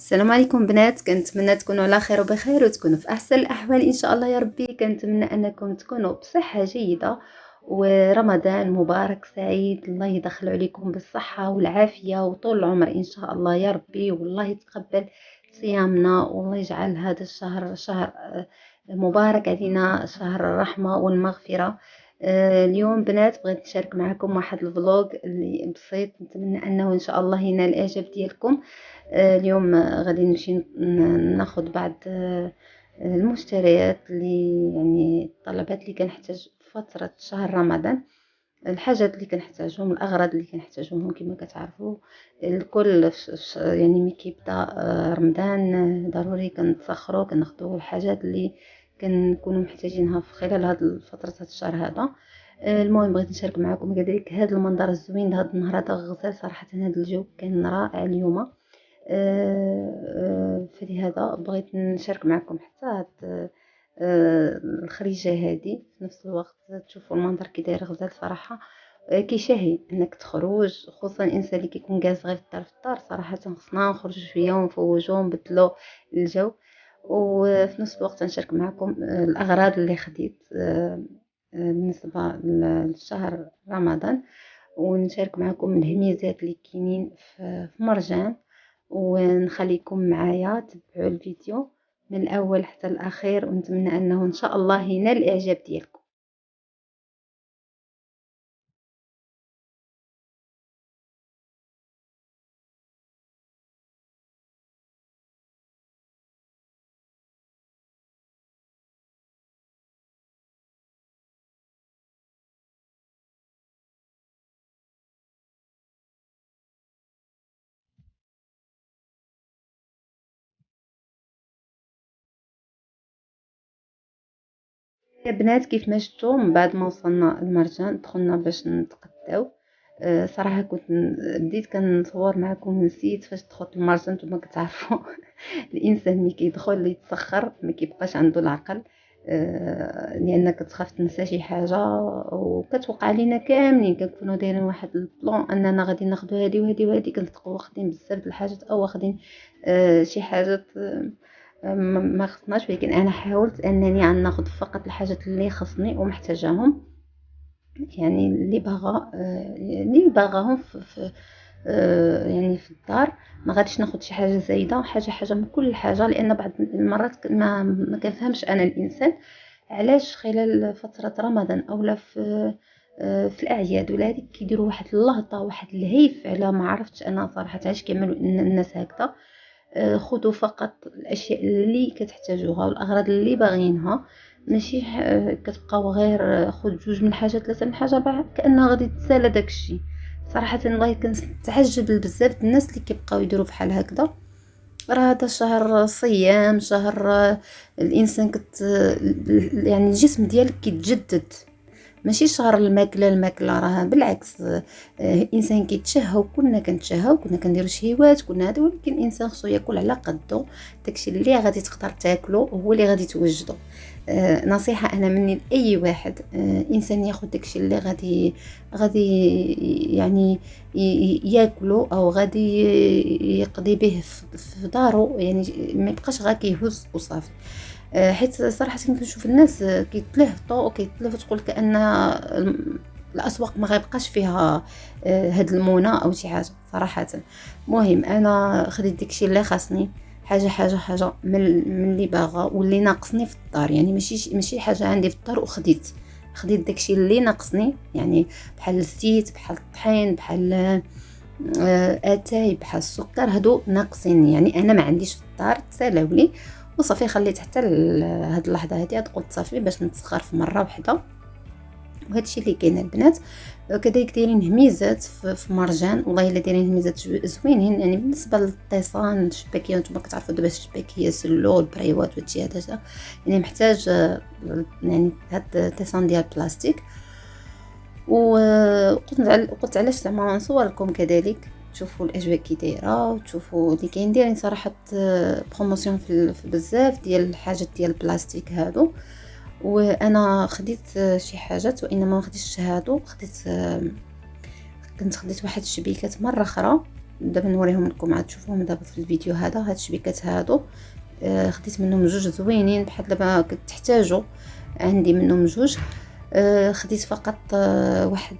السلام عليكم بنات، كنتمنى تكونوا على خير وبخير وتكونوا في احسن الاحوال ان شاء الله يا ربي. كنتمنى انكم تكونوا بصحه جيده ورمضان مبارك سعيد. الله يدخل عليكم بالصحه والعافيه وطول العمر ان شاء الله يا ربي، والله يتقبل صيامنا، والله يجعل هذا الشهر شهر مبارك علينا، شهر الرحمه والمغفره. اليوم بنات بغيت نشارك معكم واحد الفلوق اللي بسيط، نتمنى انه ان شاء الله ينال الاعجاب ديالكم. اليوم غادي نمشي ناخد بعض المشتريات اللي يعني الطلبات اللي كنحتاج في فترة شهر رمضان، الحاجات اللي كنحتاجهم، الاغراض اللي كنحتاجهم كما كتعرفوا الكل يعني ملي كيبدا رمضان ضروري كنتسخروا كناخذوا الحاجات اللي كنكونوا محتاجينها في خلال هاد فترة هاد الشهر هذا. المهم بغيت نشارك معكم كذلك هذا المنظر الزوين هذا النهار هذا غزال. صراحة هذا الجو كان رائع اليوم. فلهذا بغيت نشارك معكم حتى هاد الخريجة هذه في نفس الوقت تشوفوا المنظر كي داير غزال. صراحة كيشهي انك تخرج، خصوصا الانسان اللي كيكون جالس غير في الدار. صراحة خصنا نخرجوا شوية ونفوجوا ونبدلوا الجو، وفي نفس الوقت نشارك معكم الاغراض اللي خديت بالنسبة لشهر رمضان، ونشارك معكم الهميزات اللي كاينين في مرجان. ونخليكم معايا تبعوا الفيديو من الاول حتى الاخير، ونتمنى انه ان شاء الله ينال الاعجاب ديالكم. يا بنات كيف ما شفتوا من بعد ما وصلنا المرجان دخلنا باش نتغداو. صراحه كنت بديت كنصور معكم، نسيت فاش دخلت المرجان. نتوما كتعرفوا الانسان ملي كيدخل يتسخر ما كيبقاش عنده العقل، لانك تخاف تنسى شي حاجه. وكتوقع علينا كاملين كنكونوا دايرين واحد البلان اننا غادي ناخذوا هذه وهذه وهذه، كنتبقاو واخدين بزاف د الحاجات او واخدين شي حاجات ما خصناش. ولكن انا حاولت انني ناخذ فقط الحاجات اللي خصني ومحتاجاهم، يعني اللي باغاهم يعني في الدار. ما غاديش ناخذ شي حاجه زايده، حاجه من كل حاجه، لان بعض المرات ما كنفهمش انا الانسان علاش خلال فتره رمضان اولا في الاعياد ولا هذيك كيديروا واحد اللهطه واحد الهيف على ما عرفتش انا صراحه علاش كيعملوا الناس هكذا. خذوا فقط الاشياء اللي كتحتاجوها والاغراض اللي باغيينها، ماشي كتبقاو غير خذ جوج من حاجه ثلاثه من حاجه كانها غادي تسالى داكشي. صراحه والله كنتعجب بزاف الناس اللي كيبقاو يديروا بحال هكذا. راه هذا شهر صيام، شهر الانسان يعني الجسم ديالك كيتجدد، ماشي شهر الماكله راه بالعكس. الانسان كيتشهى وكنا كنتشهى وكنا كنديروا شهيوات كنا هذا، ولكن الانسان خصو ياكل على قدو. داكشي اللي غادي تقدر تاكله هو اللي غادي توجده. نصيحه انا مني لاي واحد، انسان ياخذ داكشي اللي غادي يعني ياكله او غادي يقضي به في دارو، يعني ما يبقاش غير كيهز وصافي. حيت صراحه كنشوف الناس كيتلهطوا وكيتلهطوا تقول كأن الاسواق ما غيبقاش فيها هاد المونه او شي حاجه صراحه. مهم انا خديت داكشي اللي خاصني، حاجه من اللي باغا واللي ناقصني في الدار. يعني ماشي حاجه عندي في الدار خديت داكشي اللي ناقصني، يعني بحال الزيت بحال الطحين بحال اتاي بحال السكر، هادو ناقصين يعني انا ما عنديش في الدار، تسالاو لي وصافي. خليت حتى هاد اللحظه هادي قلت صافي باش نتسخر في مره واحده. وهادشي اللي كاين البنات. كذلك دايرين هميزات في مرجان، والله الا دايرين هميزات زوينين. يعني بالنسبه للطيسان الشباكيه، نتوما كتعرفوا دابا الشباكيه سلو البريوات وهادشي هذا يعني محتاج يعني هاد الطيسان ديال البلاستيك. وقلت علاش زعما نصور لكم كذلك تشوفوا الاجواء كي دايره وتشوفوا اللي كاين. دايرين صراحه بروموسيون في بزاف ديال الحاجات ديال البلاستيك هادو. وانا خديت شي حاجات، وانما ما خديتش هادو، كنت خديت واحد الشبيكات مره اخرى دابا نوريهم لكم، عاد تشوفوهم دابا في الفيديو هذا. هاد الشبيكات هادو خديت منهم جوج زوينين بحال دابا كتحتاجوا، عندي منهم جوج. خديت فقط واحد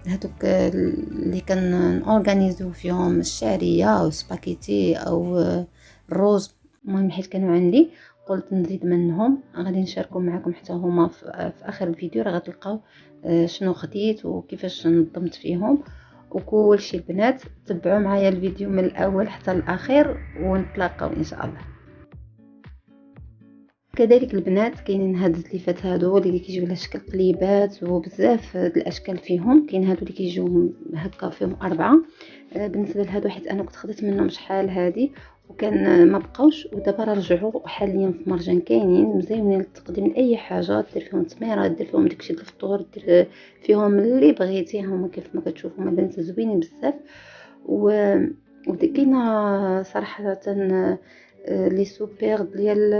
هادوك اللي كان اورغانيزو فيهم الشعريه او سباكيتي او الروز. المهم حيت كانوا عندي قلت نزيد منهم، غادي نشاركهم معكم حتى هما في اخر الفيديو. راه غتلقاو شنو خديت وكيفاش نظمت فيهم وكل شيء. البنات تبعوا معايا الفيديو من الاول حتى الاخير ونتلاقاو ان شاء الله. كذلك البنات كاينين هاد الزليفات هادو اللي كيجيو على شكل قليبات وبزاف الاشكال فيهم. كاين هادو اللي كيجيو هكا فيهم 4. بالنسبه لهادو حيت انا كنت خديت منهم شحال هادي وكان ما بقاوش، ودابا رجعوا حاليا في مرجان كاينين مزيونين للتقديم لاي حاجه، دير فيهم تميره، دير فيهم داكشي د الفطور، دير فيهم اللي بغيتي. هما كيف ما كتشوفوا البنات زوينين بزاف. كاينه صراحه لي سوبر ديال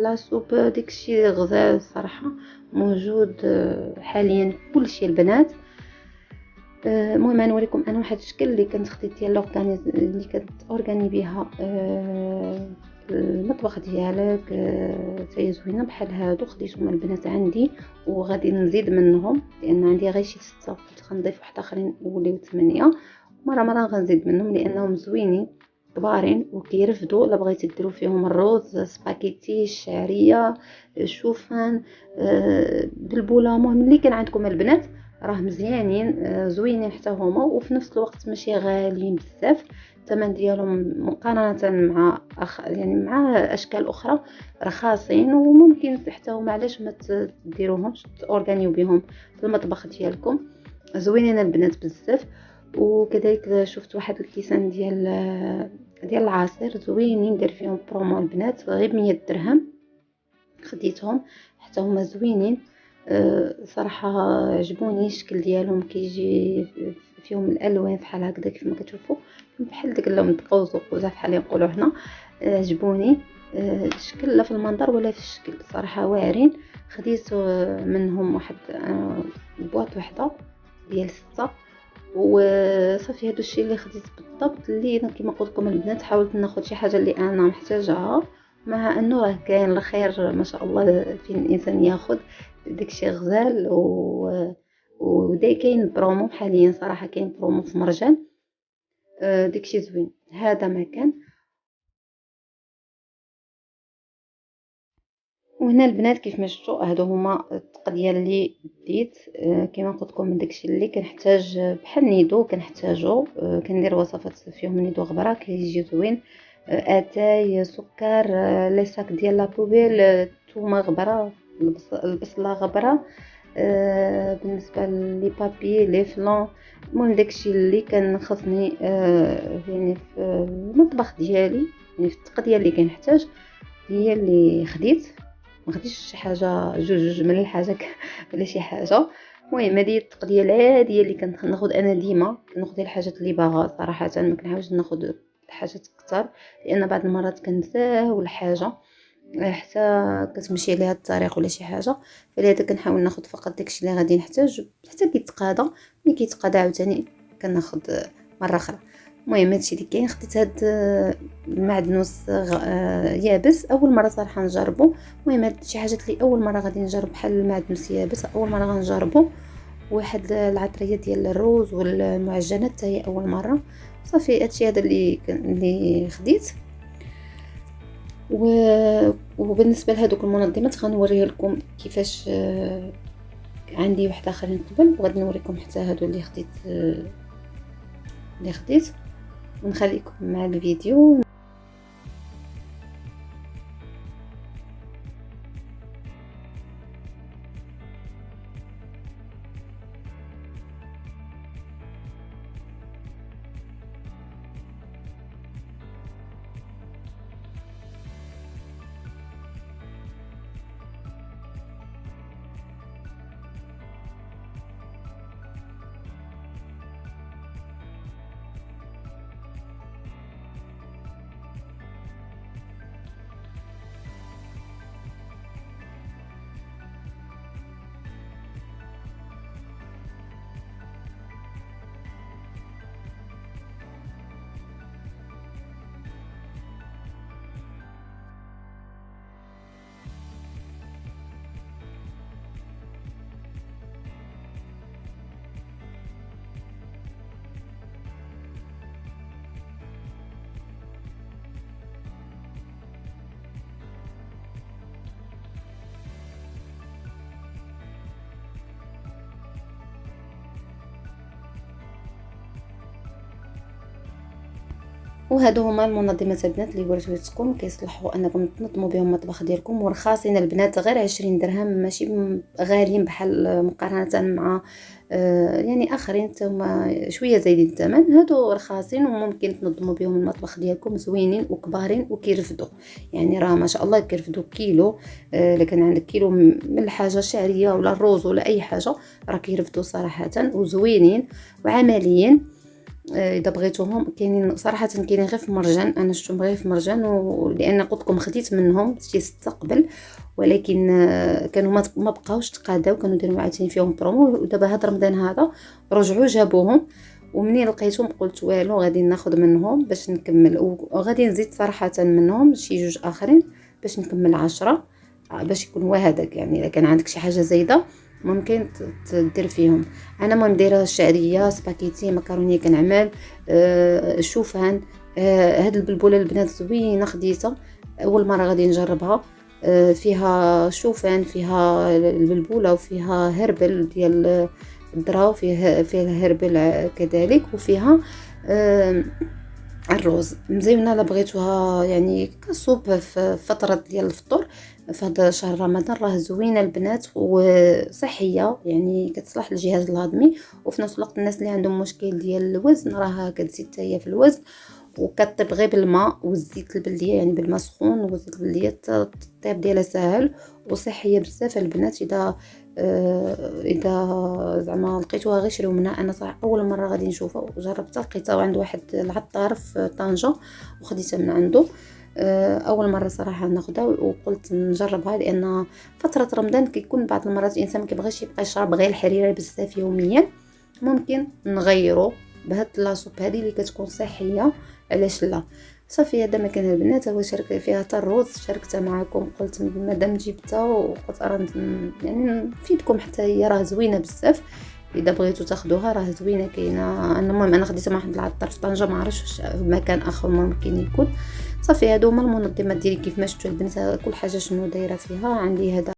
لا سوب، داكشي غزال صراحه موجود حاليا كلشي البنات. المهم نوريكم انا واحد الشكل اللي كنت خديت ديال لورغانيز اللي كنت اورغاني بها المطبخ ديالك تاهي زوينه بحال هادو. خديتهم البنات عندي وغادي نزيد منهم لان عندي غير شي 6، قلت غنضيف واحد اخرين يوليو 8. مره غنزيد منهم لانهم زوينين كبارين وكيرفدوا. الا بغيتي ديروا فيهم الروز، سباكيتي، الشعريه، الشوفان، بالبوله، المهم اللي كان عندكم البنات راه مزيانين زوينين حتى هما، وفي نفس الوقت ماشي غاليين بزاف. الثمن ديالهم مقارنه مع يعني مع اشكال اخرى رخاصين، وممكن حتى هما علاش ما تديروهمش تورغانيو بهم في المطبخ ديالكم. زوينين البنات بزاف. وكذلك شفت واحد الكيسان ديال العصير زوينين، داير فيهم برومو البنات غير 100 درهم. خديتهم حتى هما زوينين صراحه، عجبوني الشكل ديالهم، كيجي فيهم الالوان بحال هكذا كيف ما كتشوفوا، بحال داك اللون دقوزو بحال ينقولوا هنا. عجبوني الشكل لا في المنظر ولا في الشكل، صراحه واعرين. خديت منهم واحد بواط وحده ديال 6 وصافي. هادو الشيء اللي خديت بالضبط، اللي كما قلت لكم البنات حاولت ناخذ شي حاجه اللي انا محتاجاها، مع انه راه كاين الخير ما شاء الله فين الانسان ياخذ داكشي غزال. وداي كاين برومو حاليا صراحه، كاين برومو في مرجان داكشي زوين. هذا ما كان. وهنا البنات كيف ما شفتوا هادو هما الطقديه اللي ديت كما قلت لكم من داكشي اللي كنحتاج بحال نيدو كنحتاجو. كندير وصفات فيهم نيدو غبره كيجي زوين، اتاي، سكر، لي صاك ديال لا بوبيل، الثومه غبره، البصله غبره، بالنسبه لي بابي لي فلون. المهم داكشي اللي كان خصني يعني في المطبخ ديالي، يعني في التقديه اللي كنحتاج هي اللي خديت. ما خديتش شي حاجه جوج من الحاجه ولا شي حاجه. المهم هذه التقديه العاديه اللي كناخذ انا ديما، كناخذ الحاجات اللي باغا صراحه، ما كنحاولش ناخذ حاجات كثر لان بعض المرات كنساه ولا حاجه حتى كتمشي عليها الطريق ولا شي حاجه. فلهذا كنحاول ناخذ فقط داكشي اللي غادي نحتاج حتى كيتقاضى. ملي كيتقاضى عاوتاني كناخذ مره اخرى. المهم هادشي اللي كاين. خديت هاد المعدنوس يابس اول مره صراحه نجربه. المهم هاد شي حاجات اللي اول مره غادي نجرب بحال المعدنوس يابس اول مره غنجربه. واحد العطريه ديال الروز والمعجنات حتى هي اول مره. صافي هادشي هذا اللي خديت. وبالنسبه لهذوك المنظمات غنوريه لكم كيفاش عندي واحد اخرين قبل، وغادي نوريكم حتى هادو اللي خديت ونخليكم مع الفيديو. وهادو هما المنظمات البنات اللي وريتكم كيصلحوا انكم تنظموا بهم المطبخ ديالكم، ورخاصين البنات غير 20 درهم، ماشي غاليين بحال مقارنه مع يعني اخرين تما شويه زايدين الثمن. هادو رخاصين وممكن تنظموا بهم المطبخ ديالكم، زوينين وكبارين وكيرفدوا، يعني راه ما شاء الله كيرفدوا كيلو. الا كان عندك كيلو من الحاجه شعريه ولا الروز ولا اي حاجه راه كيرفدوا صراحه وزوينين وعمليين. اذا بغيتوهم كاينين صراحه، كاينين غير في مرجان، انا شفتهم غير في مرجان، ولان قلت لكم خديت منهم شي استقبل، ولكن كانوا ما بقاوش تقاداو، كانوا دايرين عاوتاني فيهم برومو. ودابا هاد رمضان هذا رجعوا جابوهم، ومنين لقيتهم قلت والو غادي ناخذ منهم باش نكمل، وغادي نزيد صراحه منهم شي جوج اخرين باش نكمل 10 باش يكون هو هذاك. يعني اذا كان عندك شي حاجه زايده ممكن تدير فيهم. انا المهم دايره الشعريه، سباكيتي، مكرونيه كنعمل، شوفان. هاد البلبوله البنات زوينه خديتها اول مره غادي نجربها. فيها شوفان، فيها البلبوله، وفيها هربل ديال الذره، وفيها هربل كذلك، وفيها الروز مزيونه. لا بغيتوها يعني كصوب في فتره ديال الفطور في هذا شهر رمضان راه زوينه البنات وصحيه، يعني كتصلح للجهاز الهضمي، وفي نفس الوقت الناس اللي عندهم مشكل ديال الوزن راه كتزيد حتى هي في الوزن، وكطيب غير بالماء والزيت البلديه، يعني بالماء سخون والزيت البلديه. الطيب ديالها ساهل وصحيه بزاف البنات. اذا زعما لقيتوها غير شريو منها. انا صراحه اول مره غادي نشوفها وجربتها، لقيتها عند واحد العطار في طنجه وخديتها من عنده. اول مره صراحه ناخذها وقلت نجربها، لان فتره رمضان كيكون بعض المرات الانسان ما كيبغيش يبقى يشرب غير الحريره بزاف يوميا، ممكن نغيروا بهاد لاصوب هذه اللي كتكون صحيه، علاش لا. صافي هذا مكان البنات هو شارك فيها حتى الروز شاركتها معكم، قلت مادام جبتها وقلت راه يعني نفيدكم حتى هي راه زوينه بزاف. اذا بغيتوا تاخذوها راه زوينه كاينه. انا المهم انا خديتها مع واحد العطار في طنجه، ما عرفتش مكان اخر ممكن يكون. صافي هادو هما المنظمات ديالي كيف ما شفتوا البنات كل حاجه شنو دايره فيها. عندي هذا